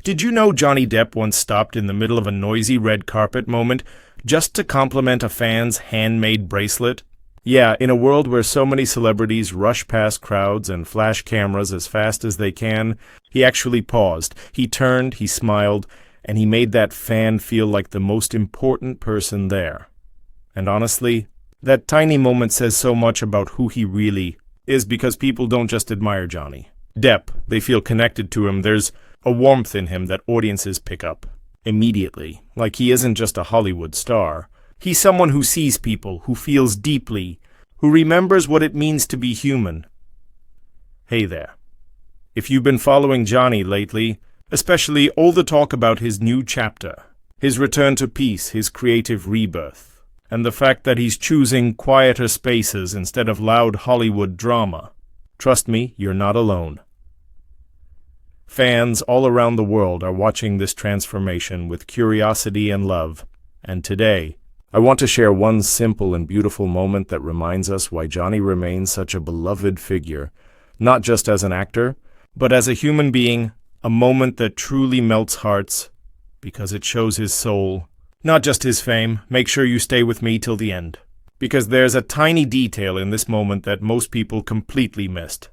Did you know Johnny Depp once stopped in the middle of a noisy red carpet moment just to compliment a fan's handmade bracelet? Yeah, in a world where so many celebrities rush past crowds and flash cameras as fast as they can, he actually paused. He turned, he smiled, and he made that fan feel like the most important person there. And honestly, that tiny moment says so much about who he really is, because people don't just admire Johnny Depp. They feel connected to him. There's a warmth in him that audiences pick up immediately. Like he isn't just a Hollywood star. He's someone who sees people, who feels deeply, who remembers what it means to be human. Hey there. If you've been following Johnny lately, especially all the talk about his new chapter, his return to peace, his creative rebirth, and the fact that he's choosing quieter spaces instead of loud Hollywood drama, trust me, you're not alone. Fans all around the world are watching this transformation with curiosity and love, and today, I want to share one simple and beautiful moment that reminds us why Johnny remains such a beloved figure, not just as an actor, but as a human being, a moment that truly melts hearts because it shows his soul, not just his fame. Make sure you stay with me till the end, because there's a tiny detail in this moment that most people completely missed,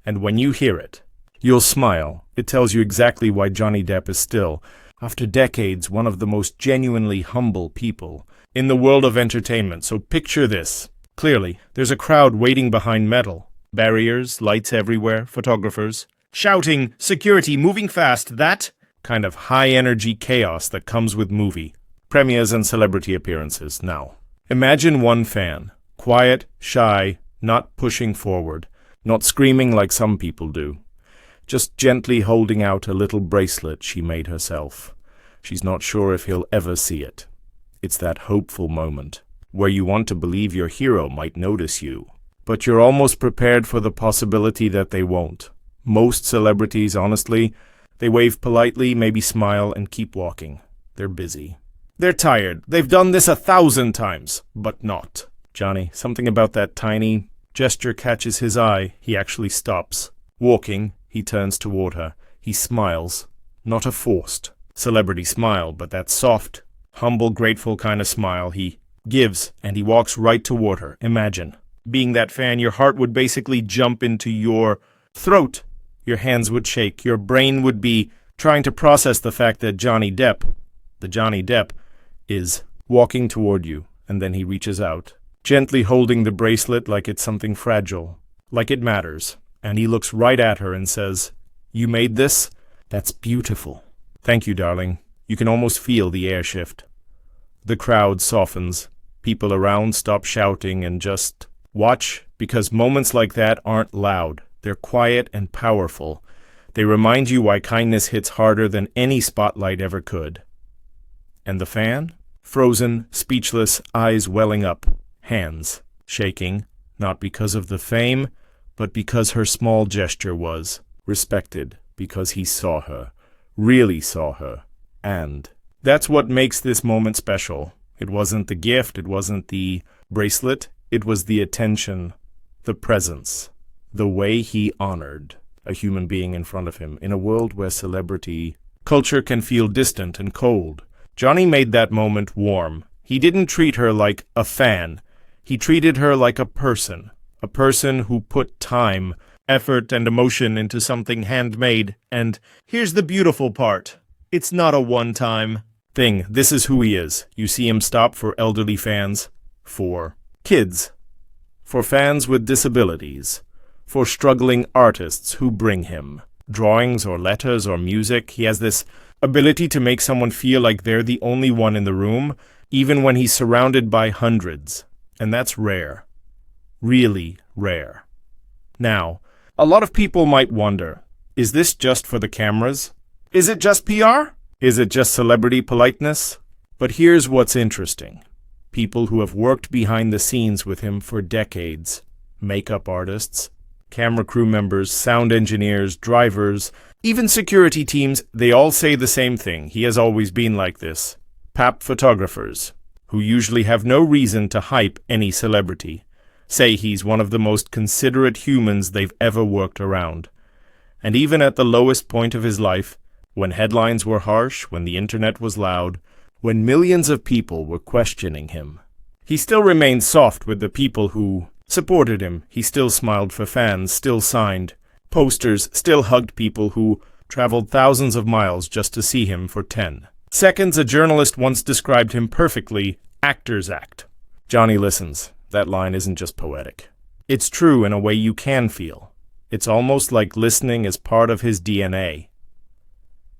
and when you hear it, you'll smile. It tells you exactly why Johnny Depp is still, after decades, one of the most genuinely humble people in the world of entertainment. So picture this. Clearly, there's a crowd waiting behind metal. Barriers, lights everywhere, photographers, shouting, security, moving fast, that kind of high-energy chaos that comes with movie premieres and celebrity appearances. Now, imagine one fan, quiet, shy, not pushing forward, not screaming like some people do, just gently holding out a little bracelet she made herself. She's not sure if he'll ever see it. It's that hopeful moment where you want to believe your hero might notice you, but you're almost prepared for the possibility that they won't. Most celebrities, honestly, they wave politely, maybe smile, and keep walking. They're busy. They're tired. They've done this 1,000 times, but not Johnny. Something about that tiny gesture catches his eye. He actually stops. Walking, he turns toward her. He smiles. Not a forced celebrity smile, but that soft, humble, grateful kind of smile he gives, and he walks right toward her. Imagine being that fan. Your heart would basically jump into your throat. Your hands would shake. Your brain would be trying to process the fact that Johnny Depp, the Johnny Depp, is walking toward you, and then he reaches out, gently holding the bracelet like it's something fragile, like it matters, and he looks right at her and says, "You made this? That's beautiful." "Thank you, darling." You can almost feel the air shift. The crowd softens. People around stop shouting and just watch, because moments like that aren't loud. They're quiet and powerful. They remind you why kindness hits harder than any spotlight ever could. And the fan? Frozen, speechless, eyes welling up, hands shaking, not because of the fame, but because her small gesture was respected, because he saw her, really saw her. And that's what makes this moment special. It wasn't the gift, it wasn't the bracelet, it was the attention, the presence, the way he honored a human being in front of him. In a world where celebrity culture can feel distant and cold, Johnny made that moment warm. He didn't treat her like a fan. He treated her like a person who put time, effort, and emotion into something handmade. And here's the beautiful part. It's not a one-time thing. This is who he is. You see him stop for elderly fans, for kids, for fans with disabilities, for struggling artists who bring him drawings or letters or music. He has this ability to make someone feel like they're the only one in the room, even when he's surrounded by hundreds. And that's rare. Really rare. Now, a lot of people might wonder, is this just for the cameras? Is it just PR? Is it just celebrity politeness? But here's what's interesting. People who have worked behind the scenes with him for decades, makeup artists, camera crew members, sound engineers, drivers, even security teams, they all say the same thing. He has always been like this. Pap photographers, who usually have no reason to hype any celebrity, say he's one of the most considerate humans they've ever worked around. And even at the lowest point of his life, When headlines were harsh, when the internet was loud, when millions of people were questioning him, he still remained soft with the people who supported him. He still smiled for fans, still signed posters, still hugged people who traveled thousands of miles just to see him for 10 seconds. A journalist once described him perfectly: actor's act. Johnny listens. That line isn't just poetic. It's true in a way you can feel. It's almost like listening is part of his DNA.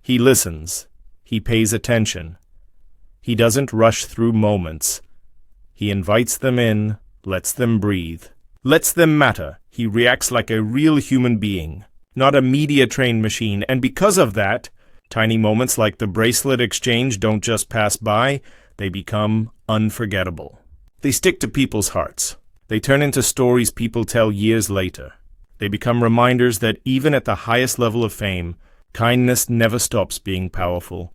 He listens. He pays attention. He doesn't rush through moments. He invites them in, lets them breathe, lets them matter. He reacts like a real human being, not a media-trained machine. And because of that, tiny moments like the bracelet exchange don't just pass by, they become unforgettable. They stick to people's hearts. They turn into stories people tell years later. They become reminders that even at the highest level of fame, kindness never stops being powerful.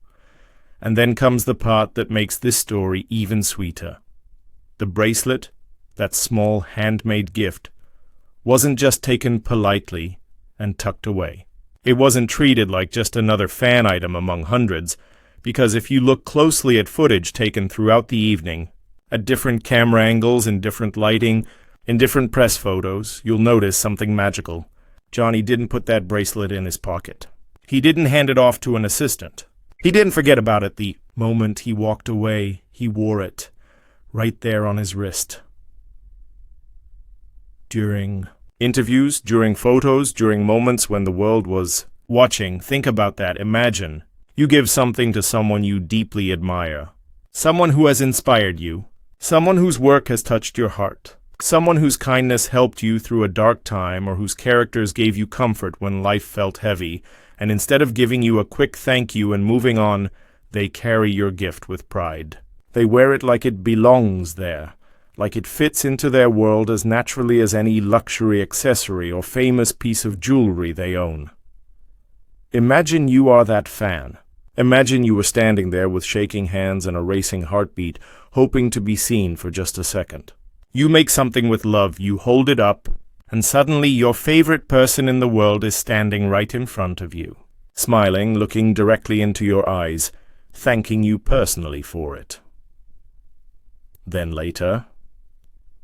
And then comes the part that makes this story even sweeter. The bracelet, that small handmade gift, wasn't just taken politely and tucked away. It wasn't treated like just another fan item among hundreds, because if you look closely at footage taken throughout the evening, at different camera angles, in different lighting, in different press photos, you'll notice something magical. Johnny didn't put that bracelet in his pocket. He didn't hand it off to an assistant. He didn't forget about it the moment he walked away. He wore it, right there on his wrist. During interviews, during photos, during moments when the world was watching. Think about that. Imagine you give something to someone you deeply admire, someone who has inspired you, someone whose work has touched your heart, someone whose kindness helped you through a dark time, or whose characters gave you comfort when life felt heavy, and instead of giving you a quick thank you and moving on, they carry your gift with pride. They wear it like it belongs there, like it fits into their world as naturally as any luxury accessory or famous piece of jewelry they own. Imagine you are that fan. Imagine you were standing there with shaking hands and a racing heartbeat, hoping to be seen for just a second. You make something with love, you hold it up, and suddenly your favorite person in the world is standing right in front of you, smiling, looking directly into your eyes, thanking you personally for it. Then later,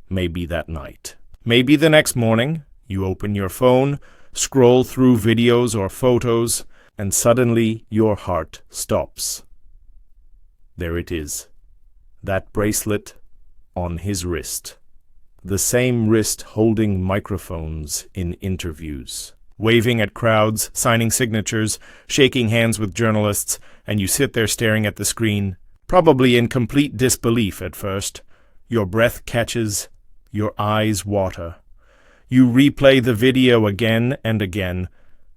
maybe that night, maybe the next morning, you open your phone, scroll through videos or photos, and suddenly your heart stops. There it is, that bracelet on his wrist. The same wrist holding microphones in interviews, waving at crowds, signing signatures, shaking hands with journalists, and you sit there staring at the screen, probably in complete disbelief at first. Your breath catches, your eyes water. You replay the video again and again,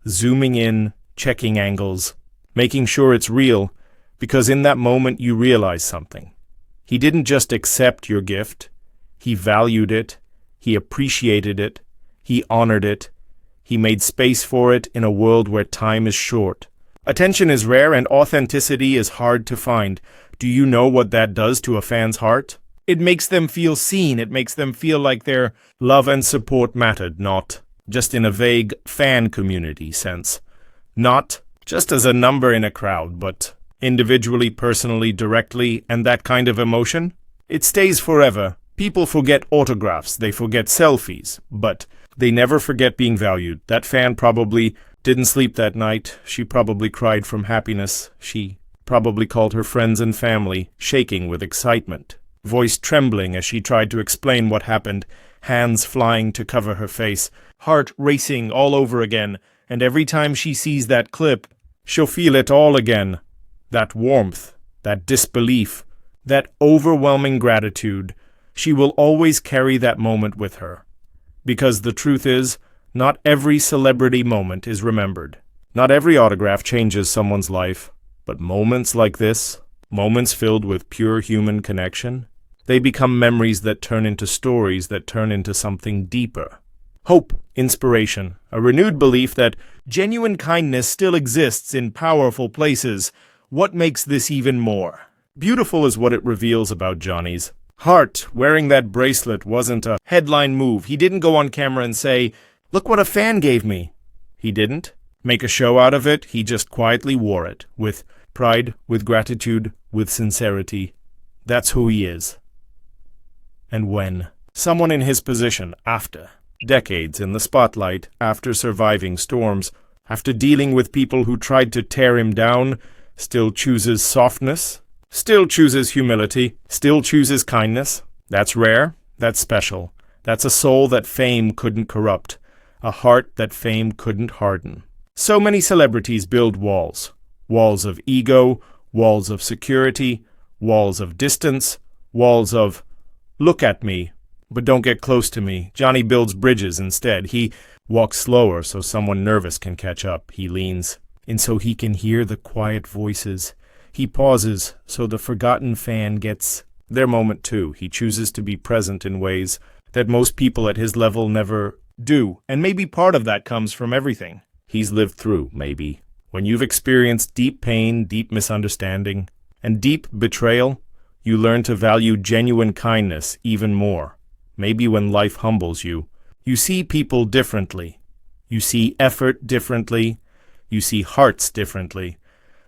zooming in, checking angles, making sure it's real, because in that moment you realize something. He didn't just accept your gift. He valued it, he appreciated it, he honored it, he made space for it in a world where time is short. Attention is rare and authenticity is hard to find. Do you know what that does to a fan's heart? It makes them feel seen, it makes them feel like their love and support mattered, not just in a vague fan community sense. Not just as a number in a crowd, but individually, personally, directly, and that kind of emotion. It stays forever. People forget autographs, they forget selfies, but they never forget being valued. That fan probably didn't sleep that night. She probably cried from happiness. She probably called her friends and family, shaking with excitement, voice trembling as she tried to explain what happened, hands flying to cover her face, heart racing all over again, and every time she sees that clip, she'll feel it all again. That warmth, that disbelief, that overwhelming gratitude. She will always carry that moment with her. Because the truth is, not every celebrity moment is remembered. Not every autograph changes someone's life. But moments like this, moments filled with pure human connection, they become memories that turn into stories that turn into something deeper. Hope, inspiration, a renewed belief that genuine kindness still exists in powerful places. What makes this even more beautiful is what it reveals about Johnny's heart. Wearing that bracelet wasn't a headline move. He didn't go on camera and say, "Look what a fan gave me." He didn't. make a show out of it. He just quietly wore it, with pride, with gratitude, with sincerity. That's who he is. And when someone in his position, after decades in the spotlight, after surviving storms, after dealing with people who tried to tear him down, still chooses softness, still chooses humility, still chooses kindness, that's rare, that's special. That's a soul that fame couldn't corrupt, a heart that fame couldn't harden. So many celebrities build walls. Walls of ego, walls of security, walls of distance, walls of, look at me, but don't get close to me. Johnny builds bridges instead. He walks slower so someone nervous can catch up. He leans in so he can hear the quiet voices. He pauses so the forgotten fan gets their moment too. He chooses to be present in ways that most people at his level never do. And maybe part of that comes from everything he's lived through, maybe. When you've experienced deep pain, deep misunderstanding, and deep betrayal, you learn to value genuine kindness even more. Maybe when life humbles you, you see people differently. You see effort differently. You see hearts differently.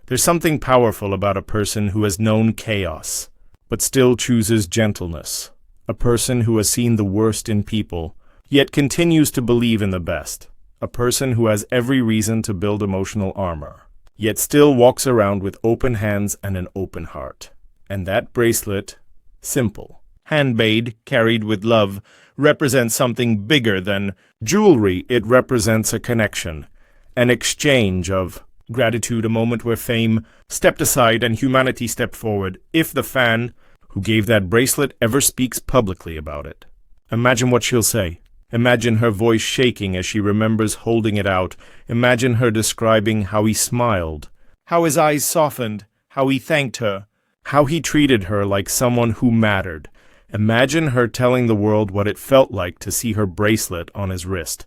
There's something powerful about a person who has known chaos, but still chooses gentleness. A person who has seen the worst in people, yet continues to believe in the best. A person who has every reason to build emotional armor, yet still walks around with open hands and an open heart. And that bracelet, simple, handmade, carried with love, represents something bigger than jewelry. It represents a connection, an exchange of gratitude, a moment where fame stepped aside and humanity stepped forward. If the fan who gave that bracelet ever speaks publicly about it, imagine what she'll say. Imagine her voice shaking as she remembers holding it out. Imagine her describing how he smiled, how his eyes softened, how he thanked her, how he treated her like someone who mattered. Imagine her telling the world what it felt like to see her bracelet on his wrist.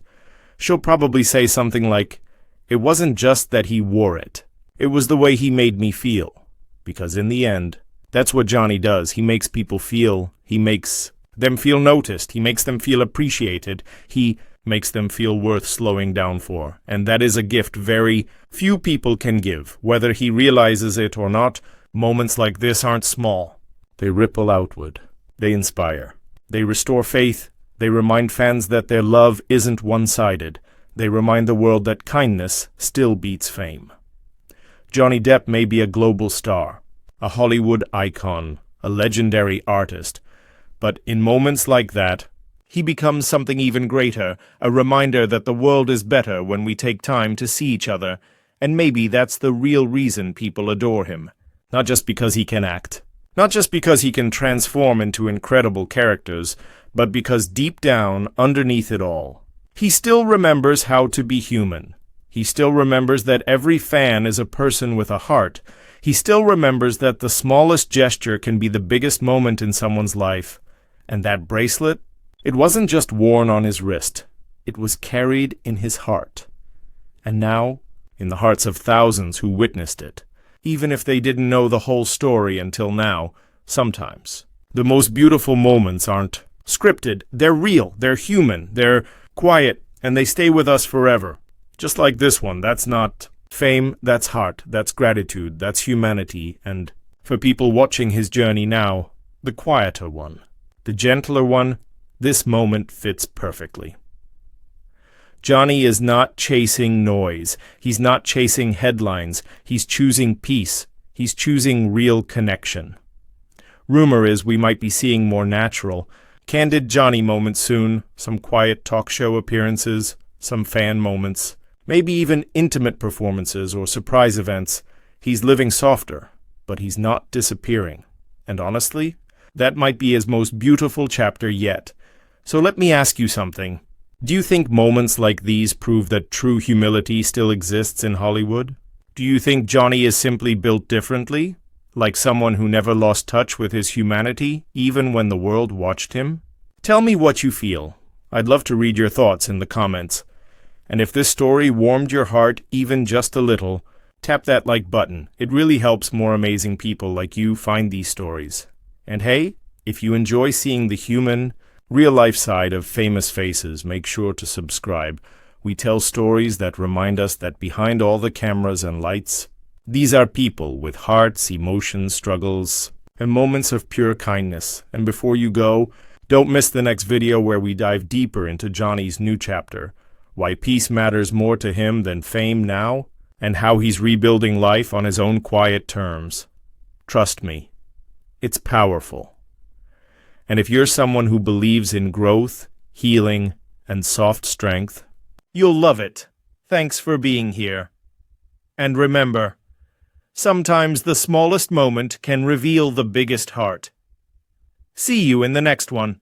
She'll probably say something like, "It wasn't just that he wore it. It was the way he made me feel." Because in the end, that's what Johnny does. He makes people feel. He makes them feel noticed. He makes them feel appreciated. He makes them feel worth slowing down for. And that is a gift very few people can give. Whether he realizes it or not, moments like this aren't small. They ripple outward. They inspire. They restore faith. They remind fans that their love isn't one-sided. They remind the world that kindness still beats fame. Johnny Depp may be a global star, a Hollywood icon, a legendary artist, but in moments like that, he becomes something even greater, a reminder that the world is better when we take time to see each other, and maybe that's the real reason people adore him. Not just because he can act, not just because he can transform into incredible characters, but because deep down, underneath it all, he still remembers how to be human. He still remembers that every fan is a person with a heart. He still remembers that the smallest gesture can be the biggest moment in someone's life. And that bracelet, it wasn't just worn on his wrist. It was carried in his heart. And now, in the hearts of thousands who witnessed it, even if they didn't know the whole story until now, sometimes the most beautiful moments aren't scripted. They're real, they're human, they're quiet, and they stay with us forever. Just like this one. That's not fame, that's heart, that's gratitude, that's humanity, and for people watching his journey now, the quieter one, the gentler one, this moment fits perfectly. Johnny is not chasing noise. He's not chasing headlines. He's choosing peace. He's choosing real connection. Rumor is we might be seeing more natural, candid Johnny moments soon, some quiet talk show appearances, some fan moments, maybe even intimate performances or surprise events. He's living softer, but he's not disappearing. And honestly, that might be his most beautiful chapter yet. So let me ask you something. Do you think moments like these prove that true humility still exists in Hollywood? Do you think Johnny is simply built differently? Like someone who never lost touch with his humanity, even when the world watched him? Tell me what you feel. I'd love to read your thoughts in the comments. And if this story warmed your heart even just a little, tap that like button. It really helps more amazing people like you find these stories. And hey, if you enjoy seeing the human, real-life side of famous faces, make sure to subscribe. We tell stories that remind us that behind all the cameras and lights, these are people with hearts, emotions, struggles, and moments of pure kindness. And before you go, don't miss the next video where we dive deeper into Johnny's new chapter, why peace matters more to him than fame now, and how he's rebuilding life on his own quiet terms. Trust me, it's powerful. And if you're someone who believes in growth, healing, and soft strength, you'll love it. Thanks for being here. And remember, sometimes the smallest moment can reveal the biggest heart. See you in the next one.